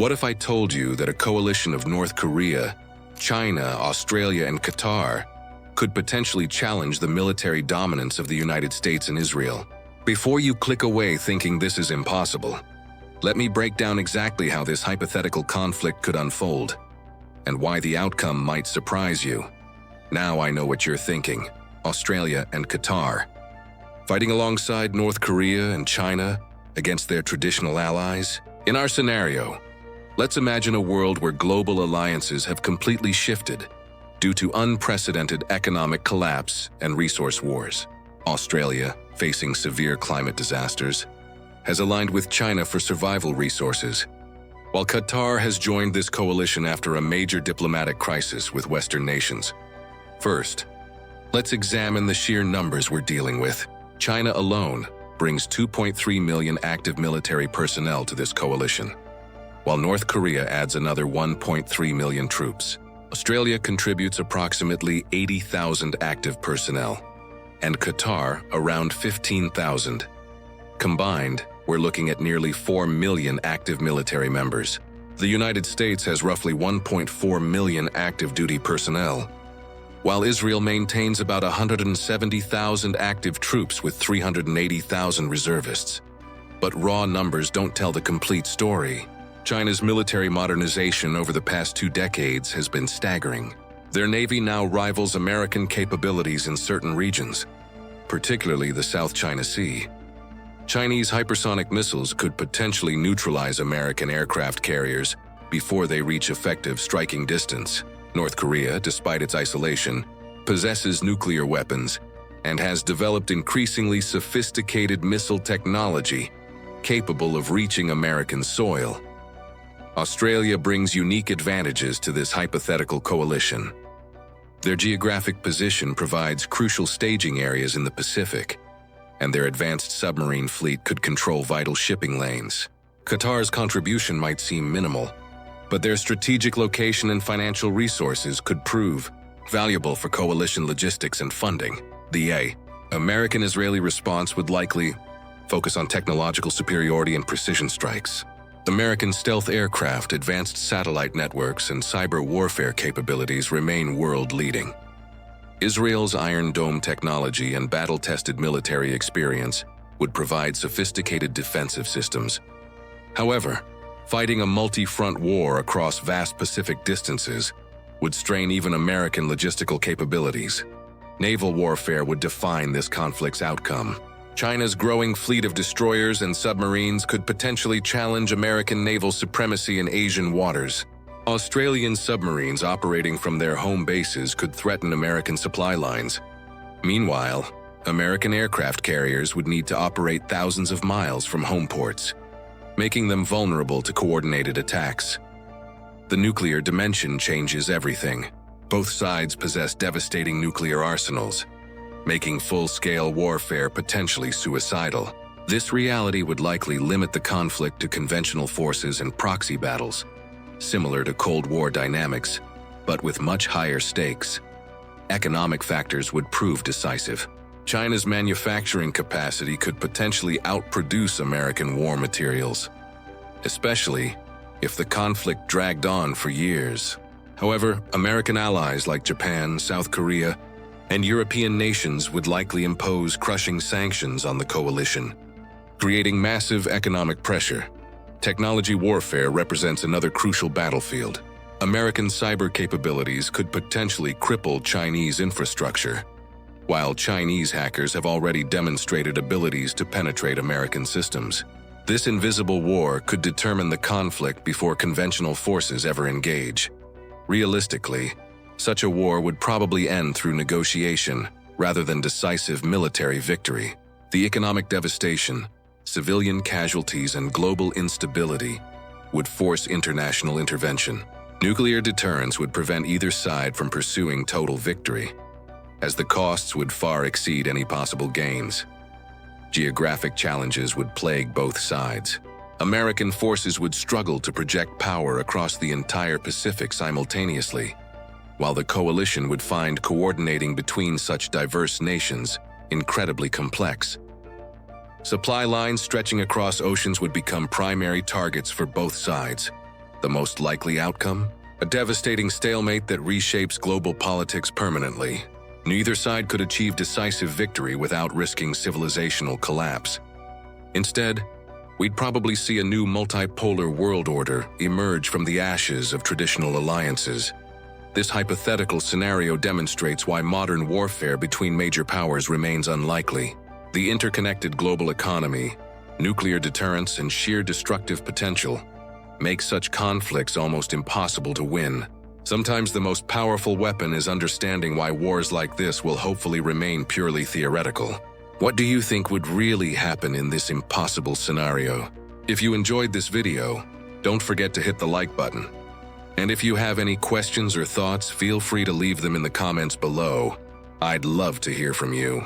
What if I told you that a coalition of North Korea, China, Australia, and Qatar could potentially challenge the military dominance of the United States and Israel? Before you click away thinking this is impossible, let me break down exactly how this hypothetical conflict could unfold and why the outcome might surprise you. Now I know what you're thinking. Australia and Qatar, fighting alongside North Korea and China against their traditional allies? In our scenario, let's imagine a world where global alliances have completely shifted due to unprecedented economic collapse and resource wars. Australia, facing severe climate disasters, has aligned with China for survival resources, while Qatar has joined this coalition after a major diplomatic crisis with Western nations. First, let's examine the sheer numbers we're dealing with. China alone brings 2.3 million active military personnel to this coalition, while North Korea adds another 1.3 million troops. Australia contributes approximately 80,000 active personnel, and Qatar around 15,000. Combined, we're looking at nearly 4 million active military members. The United States has roughly 1.4 million active duty personnel, while Israel maintains about 170,000 active troops with 380,000 reservists. But raw numbers don't tell the complete story. China's military modernization over the past 2 decades has been staggering. Their navy now rivals American capabilities in certain regions, particularly the South China Sea. Chinese hypersonic missiles could potentially neutralize American aircraft carriers before they reach effective striking distance. North Korea, despite its isolation, possesses nuclear weapons and has developed increasingly sophisticated missile technology capable of reaching American soil. Australia brings unique advantages to this hypothetical coalition. Their geographic position provides crucial staging areas in the Pacific, and their advanced submarine fleet could control vital shipping lanes. Qatar's contribution might seem minimal, but their strategic location and financial resources could prove valuable for coalition logistics and funding. The American-Israeli response would likely focus on technological superiority and precision strikes. American stealth aircraft, advanced satellite networks, and cyber warfare capabilities remain world-leading. Israel's Iron Dome technology and battle-tested military experience would provide sophisticated defensive systems. However, fighting a multi-front war across vast Pacific distances would strain even American logistical capabilities. Naval warfare would define this conflict's outcome. China's growing fleet of destroyers and submarines could potentially challenge American naval supremacy in Asian waters. Australian submarines operating from their home bases could threaten American supply lines. Meanwhile, American aircraft carriers would need to operate thousands of miles from home ports, making them vulnerable to coordinated attacks. The nuclear dimension changes everything. Both sides possess devastating nuclear arsenals, making full-scale warfare potentially suicidal. This reality would likely limit the conflict to conventional forces and proxy battles, similar to Cold War dynamics, but with much higher stakes. Economic factors would prove decisive. China's manufacturing capacity could potentially outproduce American war materials, especially if the conflict dragged on for years. However, American allies like Japan, South Korea, and European nations would likely impose crushing sanctions on the coalition, creating massive economic pressure. Technology warfare represents another crucial battlefield. American cyber capabilities could potentially cripple Chinese infrastructure, while Chinese hackers have already demonstrated abilities to penetrate American systems. This invisible war could determine the conflict before conventional forces ever engage. Realistically, such a war would probably end through negotiation rather than decisive military victory. The economic devastation, civilian casualties, and global instability would force international intervention. Nuclear deterrence would prevent either side from pursuing total victory, as the costs would far exceed any possible gains. Geographic challenges would plague both sides. American forces would struggle to project power across the entire Pacific simultaneously, while the coalition would find coordinating between such diverse nations incredibly complex. Supply lines stretching across oceans would become primary targets for both sides. The most likely outcome? A devastating stalemate that reshapes global politics permanently. Neither side could achieve decisive victory without risking civilizational collapse. Instead, we'd probably see a new multipolar world order emerge from the ashes of traditional alliances. This hypothetical scenario demonstrates why modern warfare between major powers remains unlikely. The interconnected global economy, nuclear deterrence, and sheer destructive potential make such conflicts almost impossible to win. Sometimes the most powerful weapon is understanding why wars like this will hopefully remain purely theoretical. What do you think would really happen in this impossible scenario? If you enjoyed this video, don't forget to hit the like button. And if you have any questions or thoughts, feel free to leave them in the comments below. I'd love to hear from you.